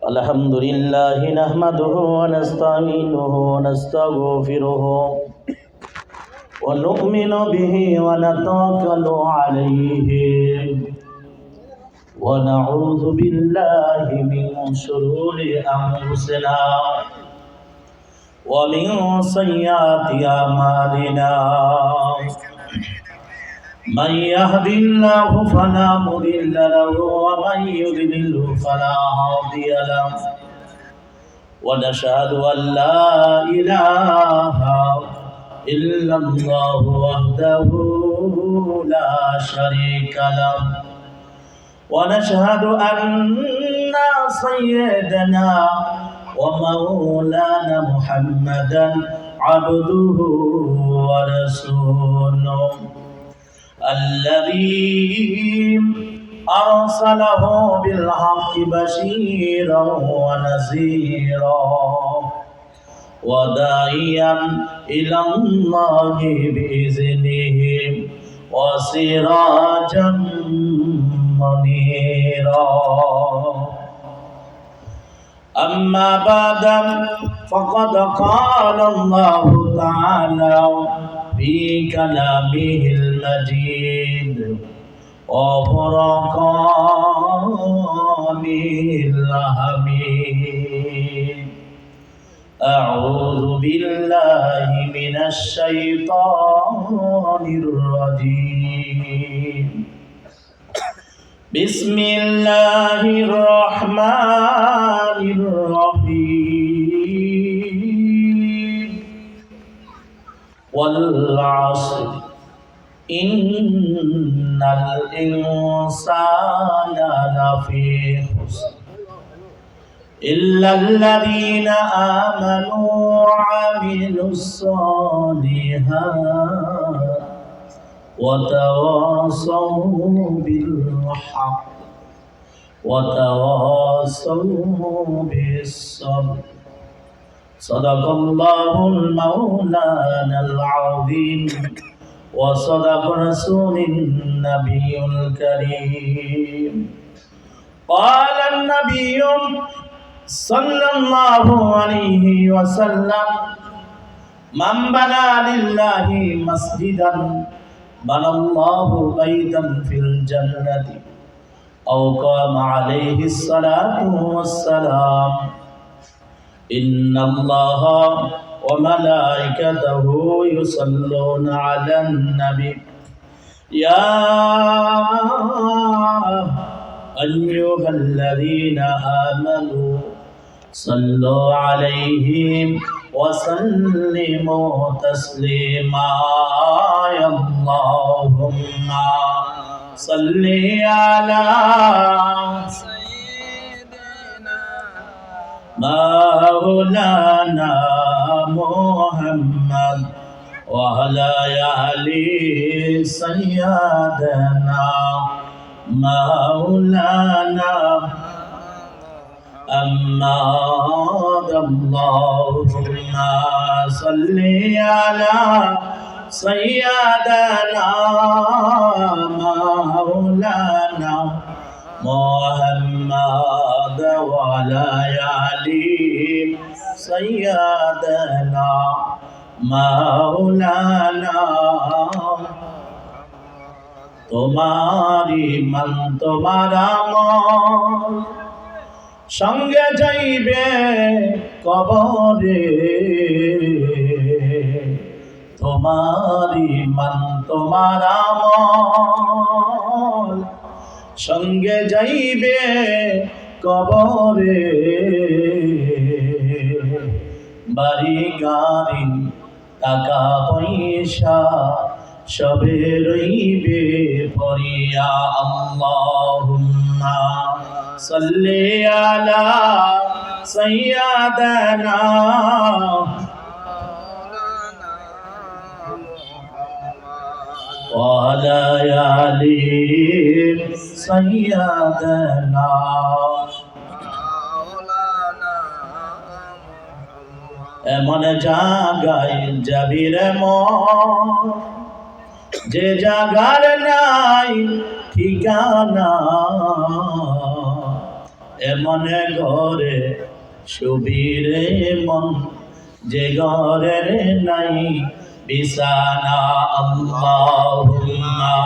الحمد لله نحمده ونستعينه ونستغفره ونؤمن به ونتوكل عليه ونعوذ بالله من شرور أنفسنا ومن سيئات أعمالنا من يهد الله فلا مضل له ومن يضلل فلا هادي له ونشهد أن لا إله إلا الله وحده لا شريك له ونشهد أن سيدنا ومولانا محمدا عبده ورسوله الذي أرسله بالحق بشيرا ونذيرا وداعيا إلى الله بإذنه وسراجا منيرا أما بعد فقد قال الله تعالى في كلامه المجيد وفرقانه الحميد أعوذ بالله من الشيطان الرجيم بسم الله الرحمن الرحيم والعصر إن الإنسان لفي خسر إلا الذين آمنوا وعملوا الصالحات وتواصوا بالحق وتواصوا بالصبر صدق الله المولانا العظيم وصدق رسول النبي الكريم قال النبي صلى الله عليه وسلم من بنى لله مسجدا بنى الله بيتا في الجنة أو قام عليه الصلاة والسلام إن الله وملائكته يصلون على النبي يا أيها الذين آمنوا صلوا عليه وسلموا تسليما اللهم صل على مولانا محمد وعلى آل سيدنا مولانا أحمد اللهم صل على سيدنا مولانا محمد وعلى آل سيدنا مولانا তোমারি মান তোমার আমল সঙ্গে যাইবে কবরে তোমারি মান তোমার আমল সঙ্গে যাইবে কবরে বাড়ি গাড়ি টাকা পয়সা সবে রইবে পরিয়া আল্লাহুম্মা সাল্লি আলা সাইয়্যিদানা ওয়া আলা আলি সাইয়্যিদানা এমন জায়গায় যাবি রে মন যে জাগার নাই ঠিকানা এমন ঘরে সুবীরে মন যে ঘরের নাই বিছানা আল্লাহুম্মা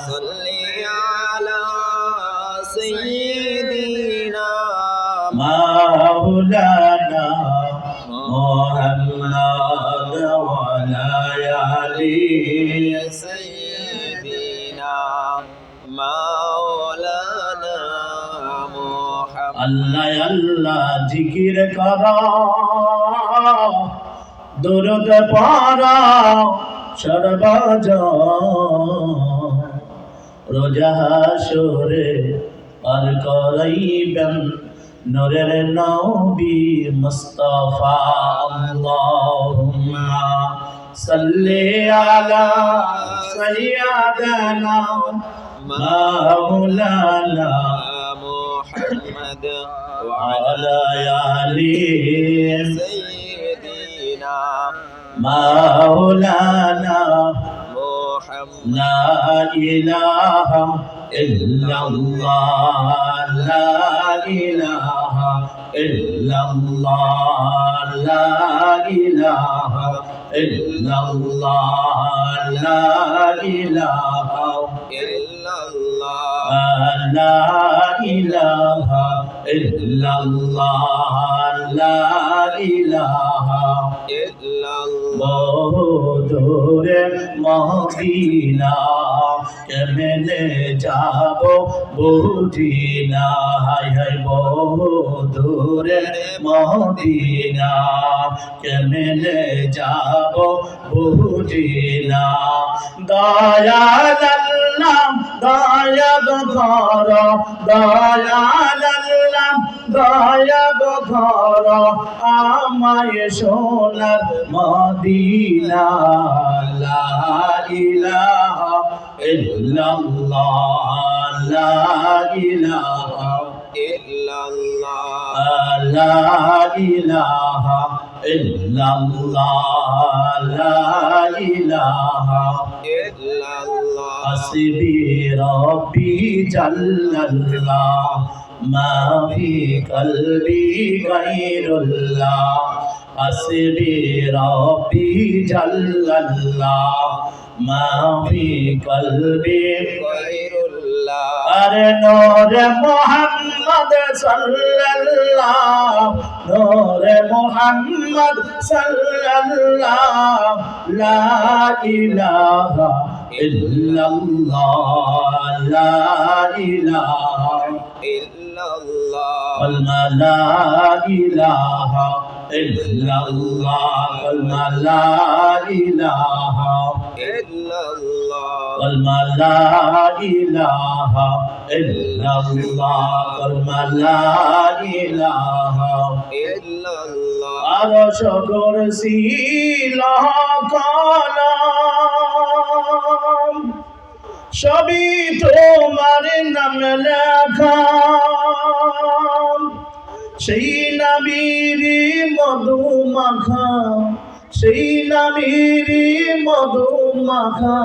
সাল্লি আলা সাইয়্যিদিনা মাওলানা মুহাম্মদ ওয়া আলা আলি সাইয়্যিদিনা মাওলানা মুহাম্মদ। আল্লাহ আল্লাহ জিকির করা দরুদ পড়া সর্বজ রোজা হাসরে পার করাইবেন নূরের নবী মুস্তাফা আল্লাহুম্মা সাল্লি আলা সাইয়্যিদিনা মাওলানা মুহাম্মদ ওয়া আলা আলি সাইয়্যিদিনা মাওলানা মুহাম্মদ। লা ইলাহা ইল্লাল্লাহ লা ইলাহা ইল্লাল্লাহ লা ইলাহা ইল্লাল্লাহ লা ইলাহা ইল্লাল্লাহ লা ইলাহা ইল্লাল্লাহ লা ইলাহা ইল্লাল্লাহ। দূরে মদিনা কেমনে যাব বুঝি না হায় হায় দূরে মদিনা কেমনে যাব বুঝি না দয়াল আল্লাহ দয়া ঘর দয়াল আল্লাহ দয়া ঘর আমায় সোনার মদিনা লা ইলাহা ইল্লাল্লাহ লা ইলাহা ইল্লাল্লাহ লা ইলাহা ইল্লাল্লাহ লা ইলাহা ইল্লাল্লাহ। হাসবি রব্বি জাল্লাল্লাহ মা ফি কলবি গায়রুল্লাহ হাসবি রব্বি জাল্লাল্লাহ মা ফি কলবি গায়রুল্লাহ। আরে নূরে মুহাম্মদ সাল্লাল্লাহ নূরে মুহাম্মদ সাল্লাল্লাহ লা ইলাহা ইল্লাল্লাহ লা ইলাহা ইল্লাল্লাহ লা ইলাহা ইল্লাল্লাহ লা ইলাহা ইল্লাল্লাহ লা ইলাহা ইল্লাল্লাহ লা ইলাহা ইল্লাল্লাহ। আরশ কুরসি কলম সবই তোমার নাম লেখা সেই নবীর মধু মাখা সেই নবীর মধু মাখা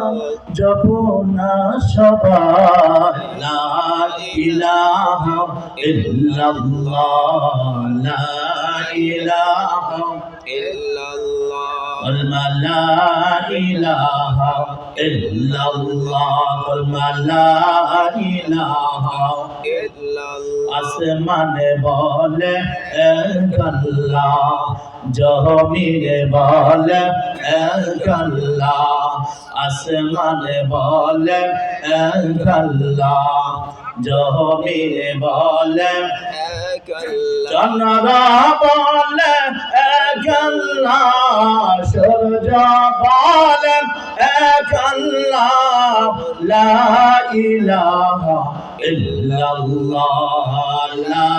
জপনা সবাই লা ইলাহা ইল্লাল্লাহ লা ইলাহা ইল্লাল্লাহ লা ইলাহা ইল্লাল্লাহ লা ইলাহা ইল্লাল্লাহ। আসমানে বলে এক আল্লাহ জমিনে বলে এক আল্লাহ আসমানে বলে এক আল্লাহ জমিনে বলে এক আল্লাহ। চন্দ্র বলে এক আল্লাহ সূর্য বলে এক আল্লাহ লা ইলাহা ইল্লাল্লাহ লা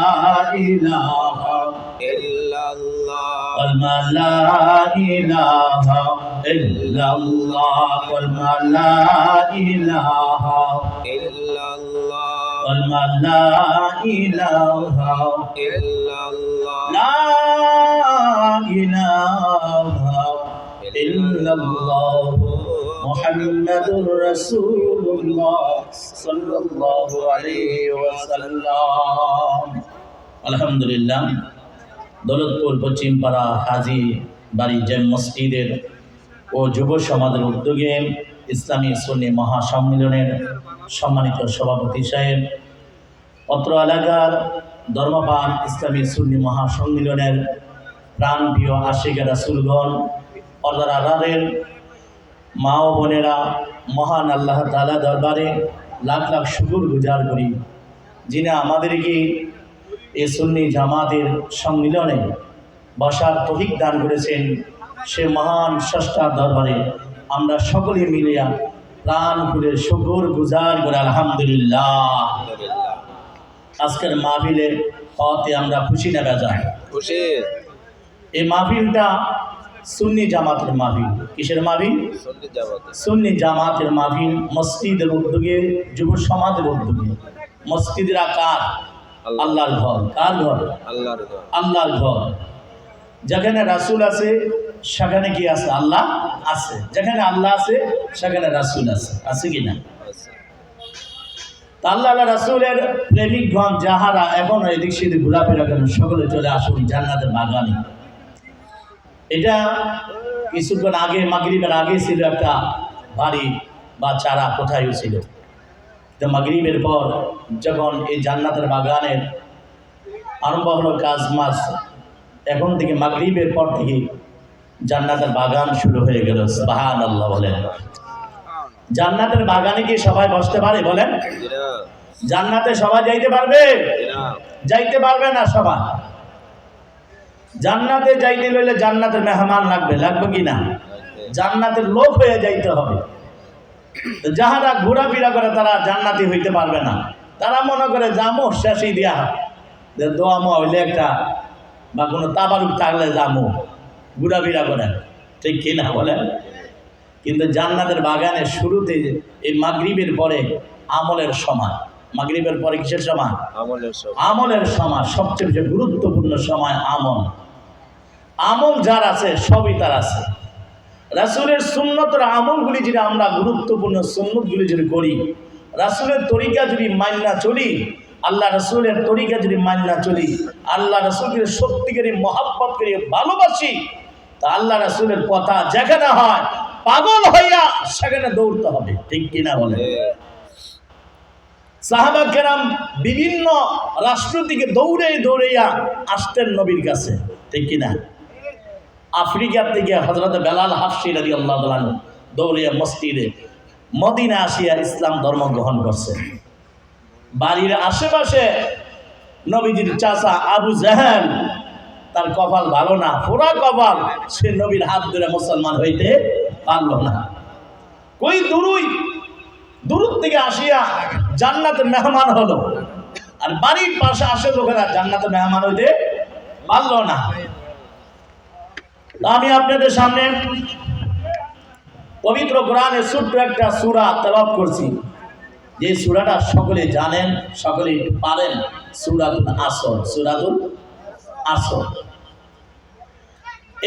ইলাহা ইল্লাল্লাহ লা ইলাহা ইল্লাল্লাহ লা ইলাহা ইল্লাল্লাহ লা ইলাহা ইল্লাল্লাহ। লা ইলাহা ইল্লাল্লাহ মুহাম্মাদুর রাসূলুল্লাহ সাল্লাল্লাহু আলাইহি ওয়াসাল্লাম। আলহামদুলিল্লাহ, দৌলতপুর পশ্চিমপাড়া হাজী বাড়ি জামে মসজিদের ও যুব সমাজের উদ্যোগে ইসলামী সুন্নি মহাসম্মেলনের সম্মানিত সভাপতি সাহেব, অত্র এলাকার ধর্মপান ইসলামী সুন্নি মহাসম্মেলনের প্রাণপ্রিয় আশিক রাসূলগণ, পর্দার মা ও বোনেরা, মহান আল্লাহ তাআলা দরবারে লাখ লাখ শুকর গুজার করি, যিনি আমাদেরকে এই সুন্নি জামাতের সম্মিলনে বসার তৌফিক দান করেছেন। সে মহান স্রষ্টার দরবারে আমরা সকলে মিলিয়া প্রাণ খুলে শুকর গুজার করে আলহামদুলিল্লাহ। আজকের মাহফিলে হতে আমরা খুশি না বেজায়? খুশি। এই মাহফিলটা সুন্নি জামাতের মাহফিল। কিসের মাহফিল? সুন্নি জামাত। সুন্নি জামাতের মাহফিল, মসজিদের উদ্যোগে, যুব সমাজের উদ্যোগে। মসজিদের আকার আল্লাহর ঘর। কার ঘর? আল্লাহর ঘর। আল্লাহর ঘর। যেখানে রাসূল আছে সেখানে কি আছে? আল্লাহ আছে। যেখানে আল্লাহ আছে সেখানে রাসূল আছে। আছে কি না? আল্লাহ রাসূলের প্রেমিকগণ যাহারা এখনো এদিক সেদিক ঘোরাফেরা করেন, সকলে চলে আসুন জান্নাতের বাগানে। এটা কিছুক্ষণ আগে, মাগরিবের আগে ছিল একটা বাড়ি বা চারা, কোথায় ছিল। তো মাগরিবের পর যখন এই জান্নাতের বাগানের আরম্ভ হলো কাজ মাস, এখন থেকে মাগরিবের পর থেকে জান্নাতের বাগান শুরু হয়ে গেল। সুবহানাল্লাহ বলেন। জান্নাতের বাগানে কি সবাই বসতে পারে বলেন? জান্নাতে সবাই যাইতে পারবে? যাইতে পারবে না সবাই। জান্নাতে যাইতে হইলে জান্নাতের মেহমান লাগবে, লাগবে কি না? জান্নাতের লোক হয়ে যাইতে হবে। যাহারা ঘোরাফেরা করে তারা জান্নাতি হইতে পারবে না। তারা মনে করে জামো শেষই দিয়া দোয়ামো হইলে একটা বা কোনো তাবারুক থাকলে জামো, ঘোরাফেরা করেন, ঠিক কিনা বলেন? কিন্তু জান্নাতের বাগানের শুরুতে এই মাগরিবের পরে আমলের সময়। মাগরিবের পরে কিসের সময়? আমলের সময়। সবচেয়ে বেশি গুরুত্বপূর্ণ সময় আমল। আমল যার আছে সবই তার আছে। রাসূলের সুন্নতের আমলগুলি যদি আমরা, গুরুত্বপূর্ণ সুন্নতগুলি যদি করি, রাসূলের তরিকা যদি মান্না চলি, আল্লাহ রাসূলের তরিকা যদি মান্না চলি, আল্লাহ রাসূলকে সত্যিকারই মহব্বত করে ভালোবাসি, তা আল্লাহ রাসূলের কথা যেখানে হয় পাগল হইয়া সেখানে দৌড়তে হবে, ঠিক কিনা বলে? সাহাবা কেরাম বিভিন্ন রাষ্ট্র থেকে দৌড়ে দৌড়াইয়া আসতেন নবীর কাছে, ঠিক কিনা? আফ্রিকার থেকে হযরত বেলাল হাফসি রাদিয়াল্লাহু তাআলা দৌড়িয়া মসজিদে মদিনা আসিয়া ইসলাম ধর্ম গ্রহণ করছেন। বাড়ির আশেপাশে নবীজির চাচা আবু জাহেল, তার কপাল ভালো না, পোড়া কপাল, সে নবীর হাত ধরে মুসলমান হইতে পারল না। কই দূর থেকে আসিয়া জান্নাতের মেহমান হলো, আর বাড়ির পাশে আসে লোকেরা জান্নাতের মেহমান হইতে পারল না। আমি আপনাদের সামনে পবিত্র কোরআনের ছোট্ট একটা সূরা তেলাওয়াত করছি, যে সূরাটা সকলে জানেন, সকলে পারেন, সূরাতুল আসর। সূরাতুল আসর।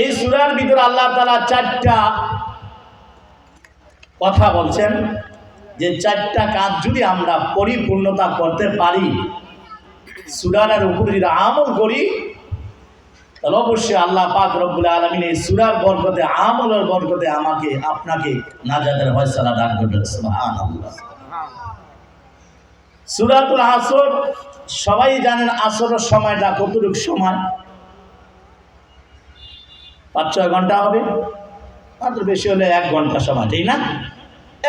এই সূরার ভিতরে আল্লাহ তাআলা চারটা কথা বলছেন, যে চারটা কাজ যদি আমরা পরিপূর্ণতা করতে পারি, সূরার উপর যদি আমল করি, তাহলে অবশ্যই আল্লাহ পাক রব্বুল আলামিন এই সূরার বরকতে, আমলের বরকতে আমাকে আপনাকে নাজাতের ফয়সালা দান করবেন। সুবহানাল্লাহ। সূরাতুল আসর সবাই জানেন। আসরের সময়টা কতটুকু সময়? 5-6 ঘন্টা হবে, মাত্র বেশি হলে 1 ঘন্টা সময়, ঠিক না?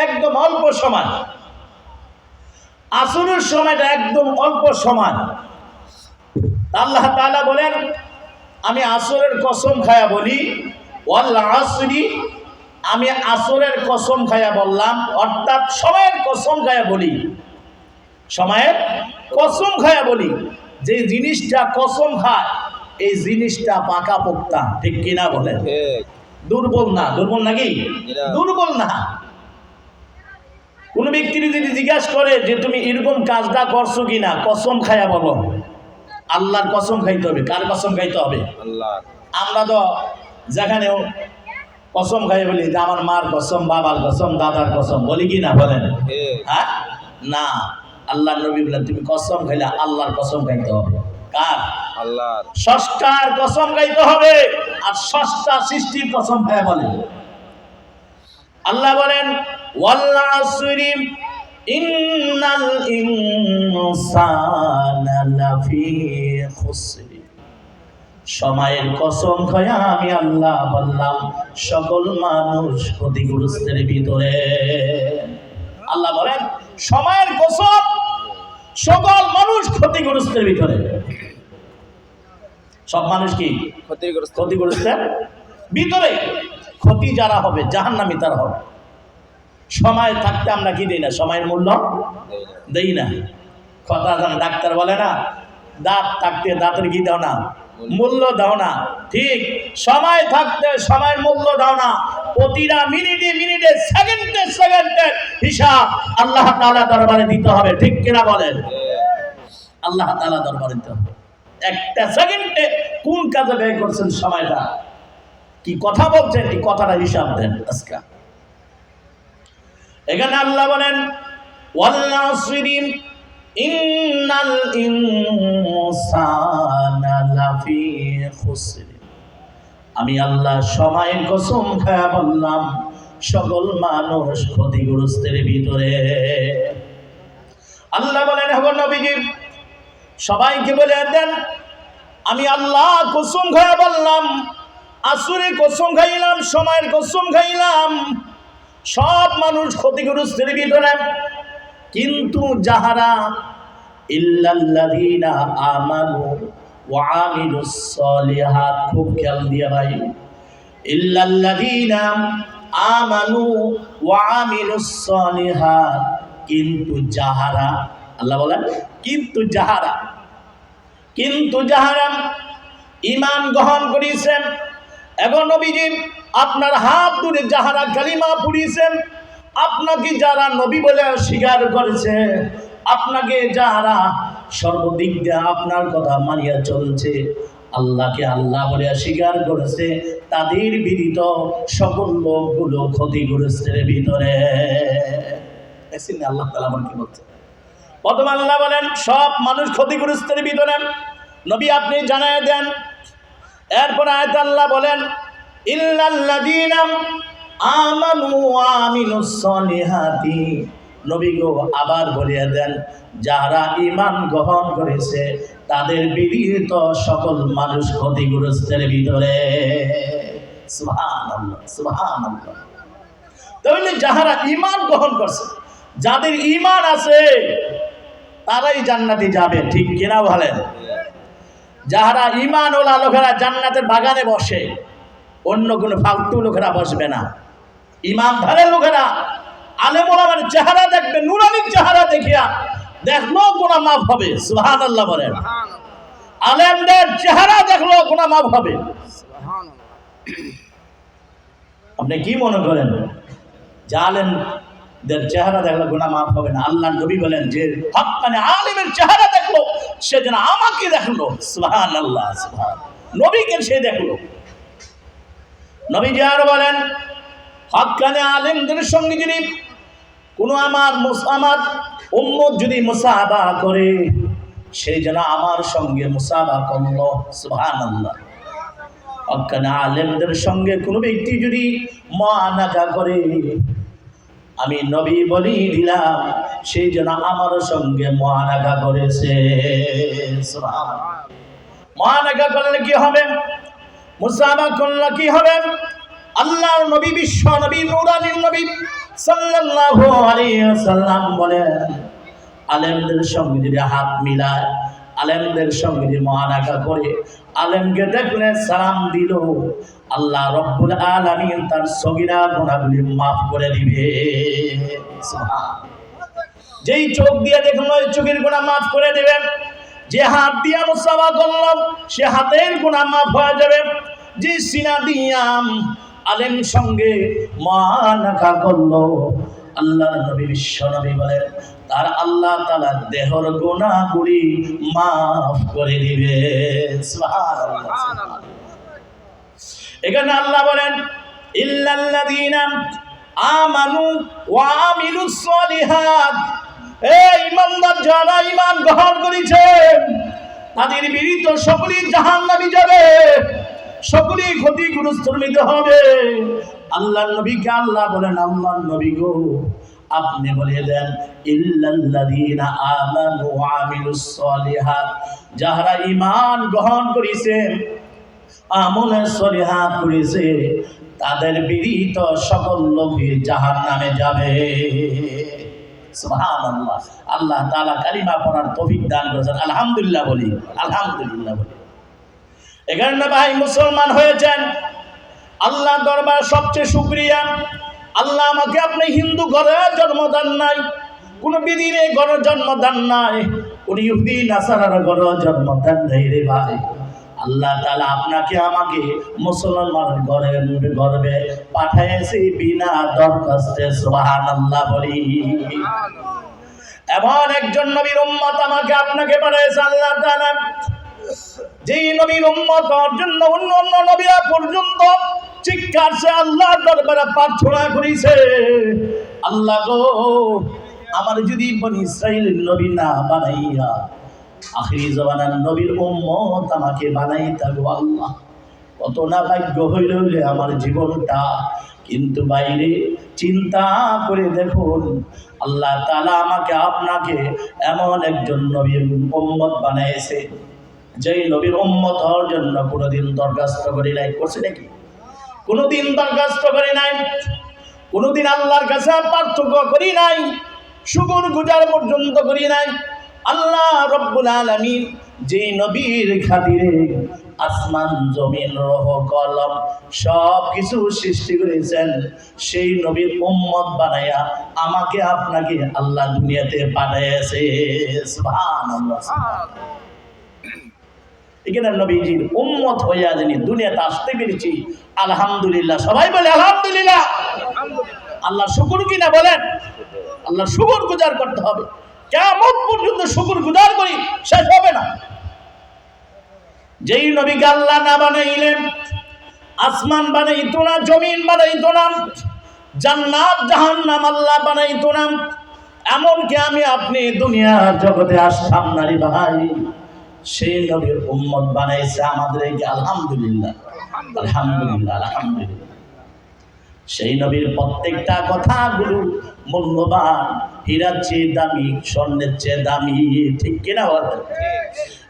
একদম অল্প সময়। আসরের সময়টা একদম অল্প সময়। আল্লাহ তাআলা বলেন, আমি আসরের কসম খায়া বলি, ওয়াল আসরি, আমি আসরের কসম খায়া বললাম, অর্থাৎ সময়ের কসম খায়া বলি, সময়ের কসম খায়া বলি। যে জিনিসটা কসম খায় এই জিনিসটা পাকা পোক্তা, ঠিক কিনা বলেন? দুর্বল না। দুর্বল নাকি? দুর্বল না। কোন ব্যক্তি যদি জিজ্ঞাসা করে যে তুমি এরকম কাজটা করছো কিনা, কসম খায়া বলো। আল্লাহর কসম খাইতে হবে। কার কসম খাইতে হবে? আল্লাহ। আমরা তো যেখানেও কসম খাই বলি যে আমার মার কসম, বাবার কসম, দাদার কসম, বলি কি না বলেন? হ্যাঁ, না, আল্লাহ নবী বলেন তুমি কসম খাইলে আল্লাহর কসম খাইতে হবে। কার? আল্লাহর। স্রষ্টার কসম খাইতে হবে। আর স্রষ্টা সৃষ্টির কসম খায় বলেন। আল্লাহ বলেন ওয়াল আসরি ইন্নাল ইনসানা লাফি খুসর, সময়ের কসম খায়া আমি আল্লাহ বললাম সকল মানুষ ক্ষতিগ্রস্তের ভিতরে। আল্লাহ বলেন সময়ের কসম, সকল মানুষ ক্ষতিগ্রস্তের ভিতরে। সব মানুষ কি ক্ষতিগ্রস্তের ভিতরে? ক্ষতি যারা হবে জাহান্নামী তারা হবে। সময় থাকতে আমরা কি দিই না? সময়ের মূল্য দেই না। কথা জানা ডাক্তার বলে না, দাঁত থাকতে দাঁতের কি দাও না, মূল্য দাও না। ঠিক সময় থাকতে সময়ের মূল্য দাও না। প্রতিটা মিনিটে মিনিটে সেকেন্ডে সেকেন্ডে হিসাব আল্লাহ তাআলা দরবারে দিতে হবে। ঠিক কিনা বলেন? আল্লাহ তাআলা দরবারে দিতে হবে। একটা সেকেন্ডে কোন কাজে ব্যয় করছেন সময়টা, কি কথা বলছেন, এই কথাটা হিসাব দেন আজকে। এখানে আল্লাহ বলেন ওয়াল আসরি ইন্নাল ইনসানা লাফি খুসর, আমি আল্লাহ সময়ের কসম খায়া বললাম সকল মানুষ ক্ষতিগ্রস্তের ভিতরে। আল্লাহ বলেন হে নবীজি সবাইকে বলে দেন আমি আল্লাহ কসম খায়া বললাম, আসরে কসম খাইলাম, সময়ের কসম খাইলাম, সব মানুষ ক্ষতিগ্রস্তের ভিতরে। কিন্তু যাহারা ইল্লাল্লাযীনা আমানু ওয়া আমিলুস সলিহাত, খুব খেয়াল দিয়ে ভাই, ইল্লাল্লাযীনা আমানু ওয়া আমিলুস সলিহাত, কিন্তু যাহারা, আল্লাহ বলেন কিন্তু যাহারা, কিন্তু যাহারা ঈমান গ্রহণ করেছেন। এবং নবীজি আপনার হাত ধরে যাহারা কালিমা পড়িয়েছেন, আপনাকে যারা নবী বলে স্বীকার করেছে, আপনাকে যারা সর্বদিক দিয়ে আপনার কথা মানিয়া চলছে, আল্লাহকে আল্লাহ বলে স্বীকার করেছে, তাদের বিদিত সকল লোকগুলো ক্ষতিগ্রস্তের ভিতরে। আল্লাহ তাআলা কি বলছে? প্রথম আল্লাহ বলেন সব মানুষ ক্ষতিগ্রস্তের ভিতরে, নবী আপনি জানায় দেন। এরপর আয়াত আল্লাহ বলেন ইল্লাল্লাযীনা আমানু ওয়া আমিলুস সলিহাতি, নবী গো আবার বলিয়া দেন যারা ঈমান গ্রহণ করেছে তাদের বিদিত সকল মানুষ ক্ষতিগ্রস্তের ভিতরে। সুবহানাল্লাহ, সুবহানাল্লাহ। তাহলে যারা ঈমান গ্রহণ করছে, যাদের ঈমান আছে তারাই জান্নাতে যাবে। ঠিক কিনা বলেন? যারা ঈমান ওয়ালা লোকেরা জান্নাতের বাগানে বসে, অন্য কোনো ফালতু লোকেরা বসবে না। ঈমানদারের লোকেরা আলেম ওলামার চেহারা দেখবে, নুরানির চেহারা দেখিয়া দেখলো গুনাহ মাফ হবে। সুবহানাল্লাহ বলেন। আলেমদের চেহারা দেখলো গুনাহ মাফ হবে। আপনি কি মনে করেন যে আলেমদের চেহারা দেখলো গুনাহ মাফ হবে না? আল্লাহ নবী বলেন যে হক্কানি আলেমের চেহারা দেখলো সে যেন আমাকে দেখলো। সুবহানাল্লাহ, সুবহানাল্লাহ। নবীকে সে দেখলো। নবী আর বলেন হক্কানি আলেমদের সঙ্গে যদি কোনো আমার উম্মত যদি মুসাহাবা করে, সে যেন আমার সঙ্গে মুসাহাবা করলো। সুবহানাল্লাহ। হক্কানি আলেমদের সঙ্গে কোনো ব্যক্তি যদি মুআনাকা করে, আমি নবী বলি দিলাম সে যেন আমার সঙ্গে মুআনাকা করেছে। সুবহানাল্লাহ। মুআনাকা করলে কি হবে? মুসাহাবা করলে কি হবে? আল্লাহর নবী, বিশ্ব নবী, নূরানীর নবী সাল্লাল্লাহু আলাইহি ওয়াসাল্লাম বলেন আলেমদের সঙ্গে যদি হাত মিলায়, আলেমদের সঙ্গে যদি মুআনাকা করে, আলেমকে দেখলে সালাম দিল, আল্লাহ রব্বুল আলামিন তার সগীরা গুনাহগুলি মাফ করে দিবে। সুবহানাল্লাহ। যেই চোখ দিয়ে দেখলো ওই চোখের গুনাহ মাফ করে দিবেন। যে হাত দিয়ে মুসাফা করলো সে হাতের গুনাহ মাফ হয়ে যাবে। যে সিনা দিয়া আলেম সঙ্গে মুআনাকা করলো, আল্লাহ নবী, বিশ্ব নবী বলেন তার আল্লাহ তাআলা দেহর গুনাহগুলি মাফ করে দিবে। সুবহানাল্লাহ। এখানে আল্লাহ বলেন ইল্লাল্লাযীনা আমানু ওয়া আমিলুস সলিহাত, এই ইমানদার যারা ঈমান গ্রহণ করেছে তাদের বিরুদ্ধ সকলেই জাহান্নামে যাবে, সকলেই ক্ষতিগ্রস্ত হবে। আল্লাহর নবীকে আল্লাহ বলেন, আল্লাহর নবী গো আপনি বলে দেন ইল্লাল্লাযীনা আমানু ওয়া আমিলুস সলিহাত, যারা ঈমান গ্রহণ করেছে আমলে সলিহাত করেছে তাদের বিরুদ্ধ সকল লোকই জাহান্নামে যাবে। সুবহানাল্লাহ। আল্লাহ তাআলা কালিমা পড়ার তৌফিক দান করেছেন। আলহামদুলিল্লাহ বলি, আলহামদুলিল্লাহ বলি। এখানে ভাই মুসলমান হয়েছেন, আল্লাহ দরবার সবচেয়ে শুকরিয়া। আল্লাহ আমাকে আপনি হিন্দু ঘরে জন্ম দেন নাই, কোন বিদিনে ঘরে জন্ম দেন নাই, কোন ইহুদি নাসারার ঘরে জন্ম দেন নাই রে ভাই। আল্লাহ তাআলা আপনাকে আমাকে মুসলমানের গর্বে পাঠিয়েছে বিনা দরখাস্তে। সুবহানাল্লাহ বলি। এমন একজন নবীর উম্মত আমাকে আপনাকে পাঠিয়েছে আল্লাহ তাআলা, যেই নবীর উম্মত হওয়ার জন্য অন্য অন্য নবীরা পর্যন্ত চিৎকার সে আল্লাহ দরবারে প্রার্থনা করেছে, আল্লাহ গো আমার যদি বনি ইসরাইলের নবী না বানাইয়া আখিরি জামানার নবীর উম্মত আমাকে বানাইতা গো আল্লাহ, কত না ভাগ্য হইল আমার জীবনটা। কিন্তু বাইরে চিন্তা করে দেখুন আল্লাহ তাআলা আমাকে আপনাকে এমন একজন নবীর উম্মত বানাইছে যেই নবীর উম্মত হওয়ার জন্য কোনোদিন দরখাস্ত করি নাই। করছে নাকি? কোনোদিন দরখাস্ত করি নাই, কোনোদিন আল্লাহর কাছে পার্থক্য করি নাই, শুকর গুজার পর্যন্ত করি নাই। আল্লাহ রব্বুল আলামিন যে নবীর খাতিরে আসমান জমিন রহ কলম সব কিছু সৃষ্টি করেছেন, সেই নবীর উম্মত বানায়া আমাকে আপনাকে আল্লাহ দুনিয়াতে পাঠিয়েছে। সুবহানাল্লাহ। এখানে নবীজির উম্মত হইয়া যিনি দুনিয়াতে আসতে পেরেছি, আলহামদুলিল্লাহ। সবাই বলে আলহামদুলিল্লাহ। আল্লাহ শুকর কিনা বলেন, আল্লাহ শুকর গুজার করতে হবে। কিয়ামত পর্যন্ত শুকর গুজার করি শেষ হবে না। যেই নবীকে আল্লাহ না বানাইলেন, আসমান বানাইতো না, জমিন বানাইতো না, জান্নাত জাহান্নাম আল্লাহ বানাইতো না, এমনকি আমি আপনি দুনিয়ার জগতে আসতাম না রে ভাই, সেই নবীর উম্মত বানাইছে আমাদেরকে। আলহামদুলিল্লাহ, আলহামদুলিল্লাহ, আলহামদুলিল্লাহ। সেই নবীর প্রত্যেকটা কথাগুলো মূল্যবান, হীরার চেয়ে দামি, স্বর্ণের চেয়ে দামি। ঠিক কিনা বলেন?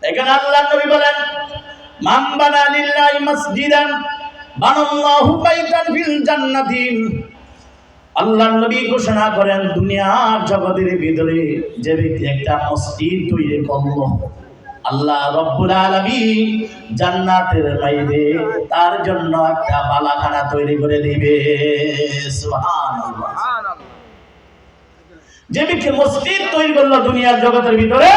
এখানে আল্লাহ নবী বলেন মান বানা লিল্লাহি মাসজিদান বানাল্লাহু বাইতান ফিল জান্নাতি। আল্লাহ নবী ঘোষণা করেন দুনিয়ার জগতের ভিতরে যে ব্যক্তি একটা মসজিদ তৈরি করলো, আল্লাহ রব্বুল আলামিন জান্নাতের বাইরে তার জন্য একটা বালাখানা তৈরি করে দিবে। সুবহানাল্লাহ। যে ব্যক্তি মসজিদ তৈরি করলো দুনিয়ার জগতের ভিতরে,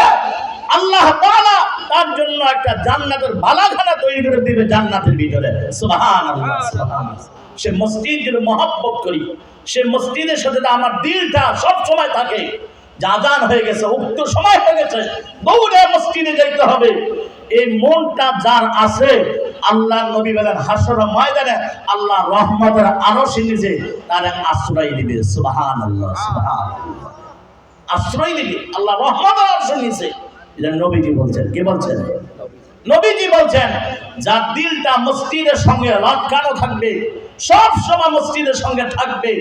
আল্লাহ তাআলা তার জন্য একটা জান্নাতের বালাখানা তৈরি করে দিবে জান্নাতের ভিতরে। সুবহানাল্লাহ, সুবহানাল্লাহ। সে মসজিদের মহব্বত করি, সে মসজিদের সাথে আমার দিলটা সব সময় থাকে। আযান হয়ে গেছে, উক্ত সময় হয়ে গেছে, দৌড়ে মসজিদে যাইতে হবে, এই মনটা যার আছে, আল্লাহ নবী বলেন হাসর ময়দানে আল্লাহ রহমতের আরশের নিচে তার আশ্রয় দিবে। সুবহানাল্লাহ, সুবহানাল্লাহ। আশ্রয় দিবে আল্লাহ রহমতের আরশের নিচে। এটা নবীজি বলছেন। কে বলছেন? নবীজি বলছেন যার দিলটা মসজিদের সঙ্গে লাগানো থাকবে, সব সময় মসজিদের সঙ্গে থাকবে,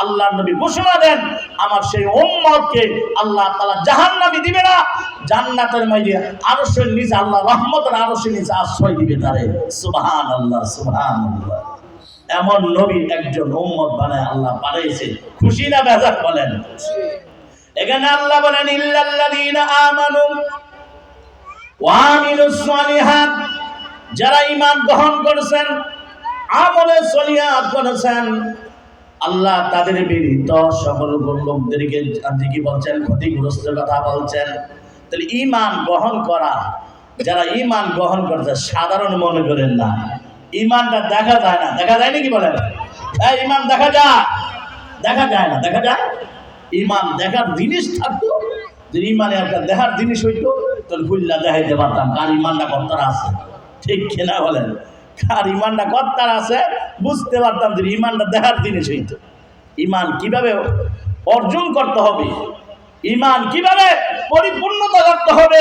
আল্লাহ নবী ঘোষণা দেন আমার সেই উম্মতকে আল্লাহ তাআলা জাহান্নামে দিবে না, জান্নাতের মধ্যে আরশের নিচে আল্লাহ রহমতের আরশের নিচে আশ্রয় দিবে তারে। সুবহানাল্লাহ, সুবহানাল্লাহ। এমন নবীর একজন উম্মত বানায় আল্লাহ পাঠাইছে। খুশি না বেজার বলেন? এখানে আল্লাহ বলেন ইল্লাল্লাযীনা আমানু ওয়া আমিলুস সলিহাত, যারা ঈমান গ্রহণ করেছেন, আমলে সলিহাত করেছেন, আল্লাহ তাদের বিরুদ্ধ সকল লোকদেরকে আজকে কি বলছেন? ক্ষতিগ্রস্ত কথা বলছেন। তাহলে ঈমান গ্রহণ করা, যারা ঈমান গ্রহণ করেছে সাধারণ মনে করেন না, ঈমানটা দেখা যায় না। দেখা যায় নাকি বলেন? হ্যাঁ, ঈমান দেখা যায়? দেখা যায় না? দেখা যায়। ঈমান দেখার জিনিস থাকতো, যে ঈমানে একটা দেখার জিনিস হইতো, তাহলে খুললা দেখাইতে পারতাম কার ঈমানটা কতটা আছে। ঠিক কিনা বলেন? আর ইমানটা কত্তার আছে বুঝতে পারতাম যে ইমানটা দেখার জিনিস হইতো। ইমান কিভাবে অর্জন করতে হবে, ইমান কিভাবে পরিপূর্ণতা করতে হবে,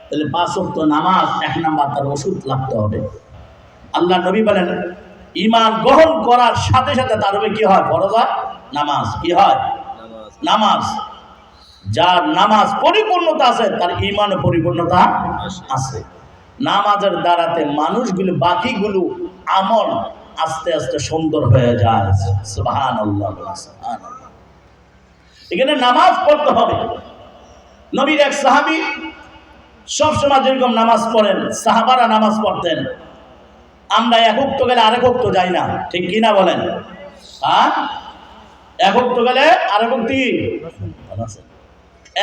তাহলে 5 ওয়াক্ত নামাজ 1 নাম্বার তার ওষুধ লাগতে হবে। আল্লাহ নবী বলেন ইমান গ্রহণ করার সাথে সাথে তার উপরে কি হয়? ফরজ হয় নামাজ। কি হয়? নামাজ। যার নামাজ পরিপূর্ণতা আছে তার ইমানে পরিপূর্ণতা আছে। নামাজের দ্বারাতে মানুষগুলো বাকিগুলো আমল আস্তে আস্তে সুন্দর হয়ে যায়। সুবহানাল্লাহ, সুবহানাল্লাহ। এখানে নামাজ পড়তে হবে। নবীর এক সাহাবী সবসময় যেরকম নামাজ পড়েন, সাহাবারা নামাজ পড়তেন। আমরা এক ওয়াক্ত গেলে আরেক ওয়াক্ত যাই না, ঠিক কিনা বলেন? হ্যাঁ, এক ওয়াক্ত গেলে আরেক ওয়াক্ত কি?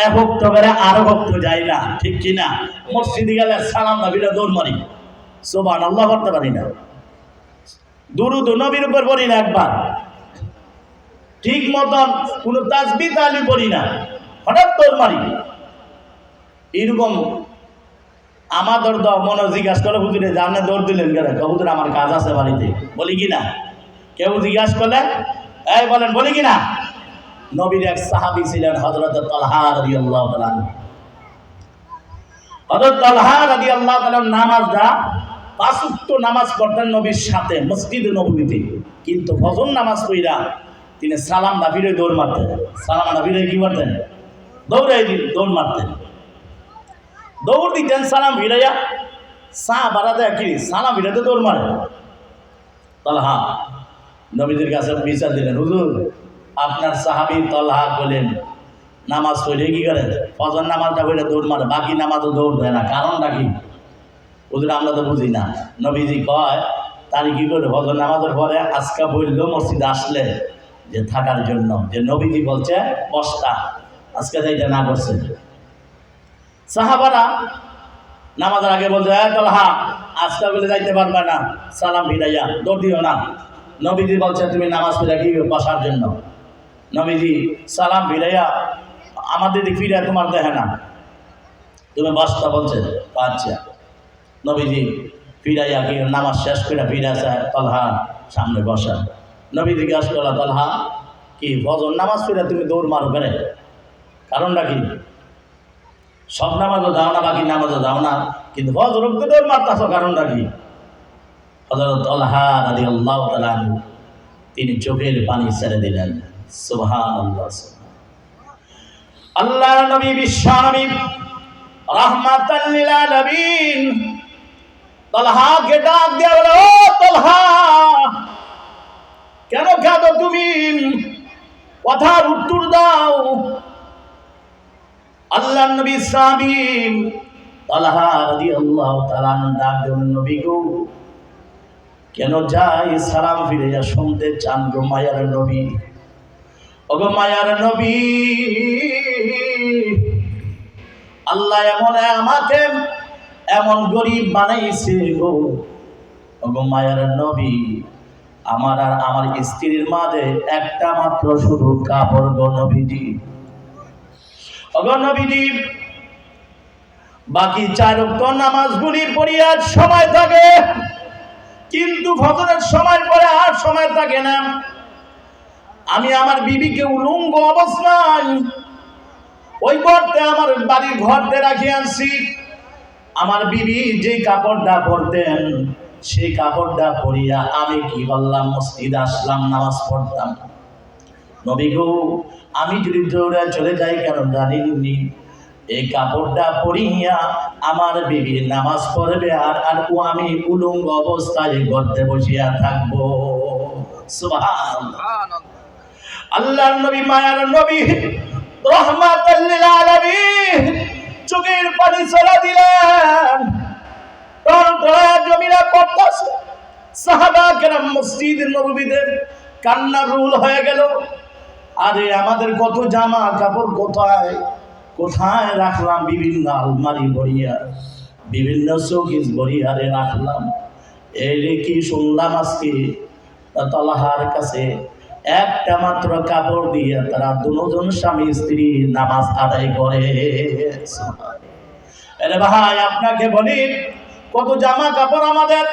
এক ওয়াক্ত গেলে আরেক ওয়াক্ত যাই না, ঠিক কিনা? মসজিদে গেলে সালাম নবীরা দৌড় মারি, সুবহানাল্লাহ করতে পারি না, দুরূদ নবীর উপর পড়ি না একবার, ঠিক মতন কোনো তাসবিহ তাহলিল পড়ি না, হঠাৎ দৌড় মারি। এরকম আমাদের মনে জিজ্ঞাসা করে হুজুরে জানে দৌড় দিলেন কেন? হুজুর আমার কাজ আছে বাড়িতে, বলি কি না? কেউ জিজ্ঞাসা করলে এই বলেন, বলি কি না? নবীর এক সাহাবী ছিলেন হযরত তালহা রাদিয়াল্লাহু তাআলা। হযরত তালহা রাদিয়াল্লাহু তাআলা নামাজটা 5 ওয়াক্ত নামাজ পড়তেন নবীর সাথে মসজিদে নববীতে, কিন্তু ফজর নামাজ পড়া তিনি সালাম না ফিরে দৌড় মারতেন। সালাম না ফিরে কি করতেন? দৌড় মারতেন, দৌড় দিতেন সালাম ফিরাইয়া। সাহাবারা কি সালাম ফিরাতে দৌড় মারে? তালহা নবীদের কাছে বিচার দিলেন, হুজুর আপনার সাহাবী তালহা বলেন নামাজ পড়ে কি করে? ফজর নামাজটা পড়ে দৌড় মারে, বাকি নামাজও দৌড় দেয় না, কারণটা কি? হুজুর আমরা তো বুঝি না। নবীজি কয় তারই কি করে ফজর নামাজের পরে আজকা বললো মসজিদে আসলে যে থাকার জন্য, যে নবীজি বলছে বসটা, আজকে যাইটা না করছে। সাহাবারা নামাজের আগে বলছে তালহা আজকা বলে যাইতে পারবে না, সালাম ফিরাইয়া দৌড় দিও না। নবীজি বলছে তুমি নামাজ পড়ে কি বসার জন্য। নবীজি সালাম ফিরাইয়া আমাদের দিকে ফিরে তোমার দেখে না, তুমি বসটা বলছে। আচ্ছা, নবীজি ফিরাইয়া কি নামাজ শেষ করে ফিরে আসে তালহা সামনে বসা। নবী জিজ্ঞাসা করল, তালহা কি ফজর নামাজ পড়ে তুমি দৌড় মারো করে? কারণটা কি? সব নামাজও যাও না, বাকি নামাজও যাও না, কিন্তু ফজর অবধি দৌড় মারতেছ, কারণটা কি? হযরত তালহা রাদিয়াল্লাহু তাআলা তিনি চোখের পানি ছেড়ে দিলেন। সুবহানাল্লাহ। আল্লাহর নবী বিশ্বনবী রাহমাতাল লিল আলামিন তালহাকে ডাক দিয়ে বলে, ও তালহা কেন কাঁদো তুমি? কথার উত্তর দাও। আল্লাহর নবী সাহাবী তালহা রাদিয়াল্লাহু তাআলা ডাক দিলেন, নবী গো কেন যাই সালাম ফিরে শুনতে চান গো মায়ার নবী? ওগো মায়ার নবী, আল্লাহ এমন আমাকে এমন গরিব বানাইছে গো। ওগো মায়ার নবী, আমার আর আমার স্ত্রীর মাঝে একটা মাত্র শুধু কাপড় গো নবীজি। ওগো নবীজি, বাকি 4 ওয়াক্ত নামাজগুলি পড়িয়ার সময় থাকে, কিন্তু ফজরের সময় পরে আর সময় থাকে না। আমি আমার বিবিকে উলঙ্গ অবস্থায় ওই ঘরতে আমার বাড়ির ঘরতে রাখি আনছি। আমার বিবি যে কাপড়টা পরতেন সেই কাপড়টা পরিয়া আমি কি বললাম মসজিদে আসলাম, নামাজ পড়তাম। নবী গো, আমি যদি দৌড়ে চলে যাই কেন জানিনি? এই কাপড়টা পরিয়া আমার বিবি নামাজ পড়বে আর আমি উলঙ্গ অবস্থায় ঘরতে বসিয়া থাকবো। সুবহানাল্লাহ। আল্লাহর নবী মায়ার নবী রাহমাতাল লিল আলামিন চোখের পানি ছেড়ে দিলেন। জমিরা পড়তেছে, সাহাবা কেরাম মসজিদের নববীতে কান্নার রুল হয়ে গেল। আরে আমাদের কত জামা কাপড় কোথায় কোথায় রাখলাম? বিভিন্ন আলমারি ভরিয়া, বিভিন্ন শোকেস ভরিয়া রাখলাম। এই কি শুনলাম আজকে তালহার কাছে একটা মাত্র কাপড় দিয়ে তারা দুজন স্বামী স্ত্রী নামাজ আদায় করে। আরে ভাই আপনাকে বলি, কত জামা কাপড় আমাদের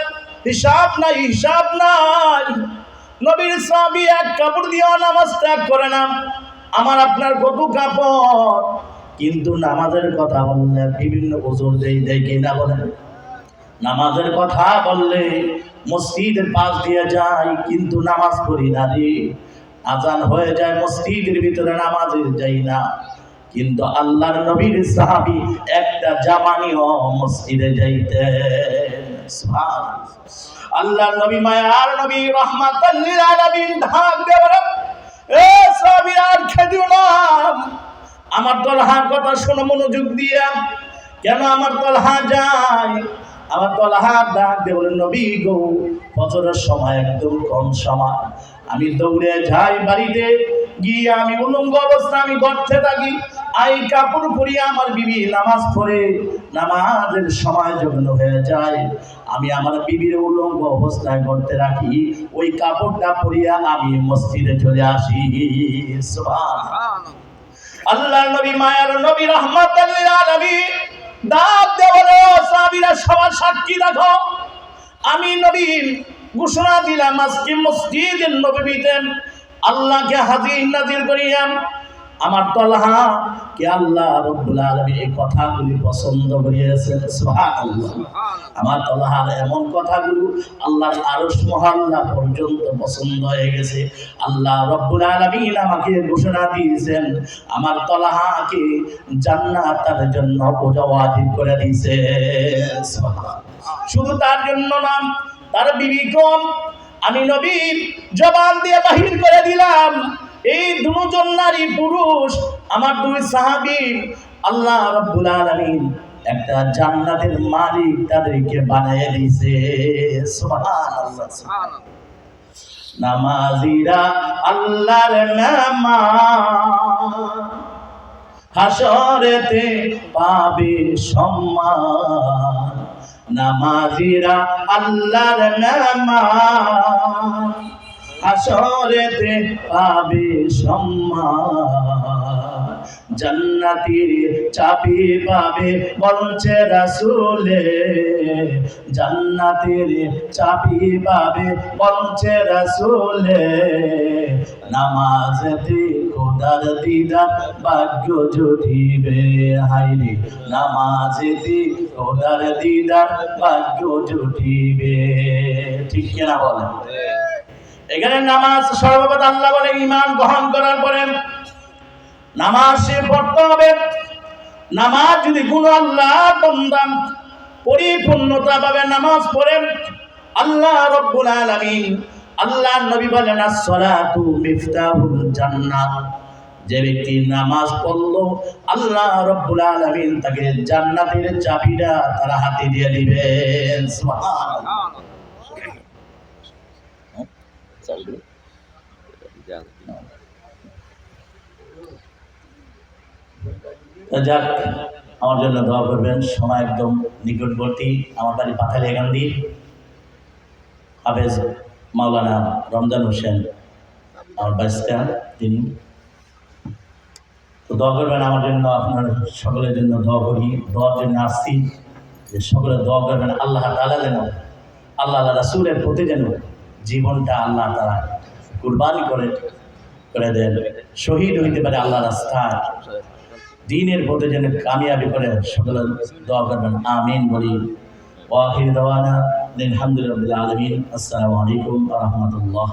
হিসাব নাই, হিসাব নাই। নবীর সাহাবী এক কাপড় দিয়ে নামাজ ত্যাগ করে না। আমার আপনার কত কাপড়, কিন্তু নামাজের কথা বললে বিভিন্ন ওজোর দেয় কিনা বলেন? নামাজের কথা বললে মসজিদের পাশ দিয়ে যায়, কিন্তু নামাজ পড়ি না রে। আজান হয়ে যায় মসজিদের ভিতরে, নামাজে যাই না। কিন্তু আল্লাহর নবীর সাহাবী একটা জামানিও মসজিদে যাইতেন। সুবহানাল্লাহ। আল্লাহর নবী মায়ার নবী রাহমাতাল লিল আলামিন ঢাক দিয়ে বলেন, এ সাহাবীরা আর খেদিও না, আমার তলহার কথা শোনো মনোযোগ দিয়ে। কেন আমার তলহা যায়? আমার তলহা ডাক দিয়ে বলেন, নবী গো, ফজরের সময় একদম কম সময়, আমি দৌড়ে যাই বাড়িতে গিয়ে, আমি উলঙ্গ অবস্থা আমি গর্তে থাকি, আই কাপড় পরিয়ে আমার বিবি নামাজ পড়ে, নামাজের সময় যখন হয়ে যায় আমি আমার বিবির উলঙ্গ অবস্থায় গর্তে রাখি, ওই কাপড়টা পরিয়া আমি মসজিদে চলে আসি। সুবহানাল্লাহ। আল্লাহর নবী মায়ার নবী রাহমাতাল লিল আলামিন ডাক দিয়ে বলে, ও সাহাবীরা সবার সাক্ষী রাখো, আমি নবী ঘোষণা দিলাম আজকে মসজিদের নববীতে আল্লাহকে হাজির নাজির করিয়াম। আমার তলহা কে আল্লাহ রাব্বুল আলামিন এই কথাগুলি পছন্দ করিয়েছেন। সুবহানাল্লাহ। আমার তলহার এমন কথাগুলো আল্লাহর আরশ মহল্লা পর্যন্ত পছন্দ হয়ে গেছে। আল্লাহ রাব্বুল আলামিন আমাকে ঘোষণা দিয়েছেন, আমার তলহাকে জান্নাতের জন্য ওয়াজিব করে দিয়েছে। সুবহানাল্লাহ। শুধু তার জন্য না, তার বিবিকেও আমি নবীর জবান দিয়ে বাহির করে দিলাম, এই দুজন নারী পুরুষ আমার দুই সাহাবী আল্লাহ রাব্বুল আলামিন একটা জান্নাতের মালিক তাদেরকে বানিয়ে দিয়েছে। সুবহানাল্লাহ। নামাজিরা আল্লাহর নামাজ হাসরেতে পাবে সম্মান। নামাজিরা আল্লাহর নামাজ হাসরেতে পাবে সম্মান। জান্নাতের চাবি পাবে বলছে রাসূলে, জান্নাতের চাবি পাবে বলছে রাসূলে। নামাজেতে খোদার দিদার ভাগ্য জুটিবে, হায়রে নামাজেতে খোদার দিদার ভাগ্য জুটিবে। ঠিক কিনা বলেন? এখানে নামাজ সর্বপ্রথম আল্লাহ বলে ঈমান গ্রহণ করার পরে নামাজ সে পড়তে হবে। নামাজ যদি কোনো আল্লাহ বান্দা পরিপূর্ণতা ভাবে নামাজ পড়েন, আল্লাহ রাব্বুল আলামিন আল্লাহর নবী বলেন, as-সালাতু মিফতাহুল জান্নাত। যে ব্যক্তি নামাজ পড়লো আল্লাহ রাব্বুল আলামিন তাকে জান্নাতের চাবিটা তার হাতে দিয়ে দিবেন। সুবহানাল্লাহ। যাক, আমার জন্য দোয়া করবেন। সময় একদম নিকটবর্তী। আমার বাড়ি পাথালিয়াকান্দি। হাফেজ মাওলানা রমজান হোসেন আমার বাইস্তা, তিনি তো দোয়া করবেন আমার জন্য, আপনার সকলের জন্য দোয়া করি। দোয়ার জন্য আসছি যে সকলে দোয়া করবেন আল্লাহ তাআলা যেন আল্লাহ রাসূলের প্রতি যেন জীবনটা আল্লাহ তাআলা কুরবানি করে দেন, শহীদ হইতে পারে আল্লাহ রাস্তায়, দ্বীনের পথে যেন কামিয়াবি করে। সকলে দোয়া করবেন, আমিন বলি। ওয়া আখির দাওয়ানা আলহামদুলিল্লাহি রাব্বিল আলামিন। আসসালামু আলাইকুম ওয়া রাহমাতুল্লাহ।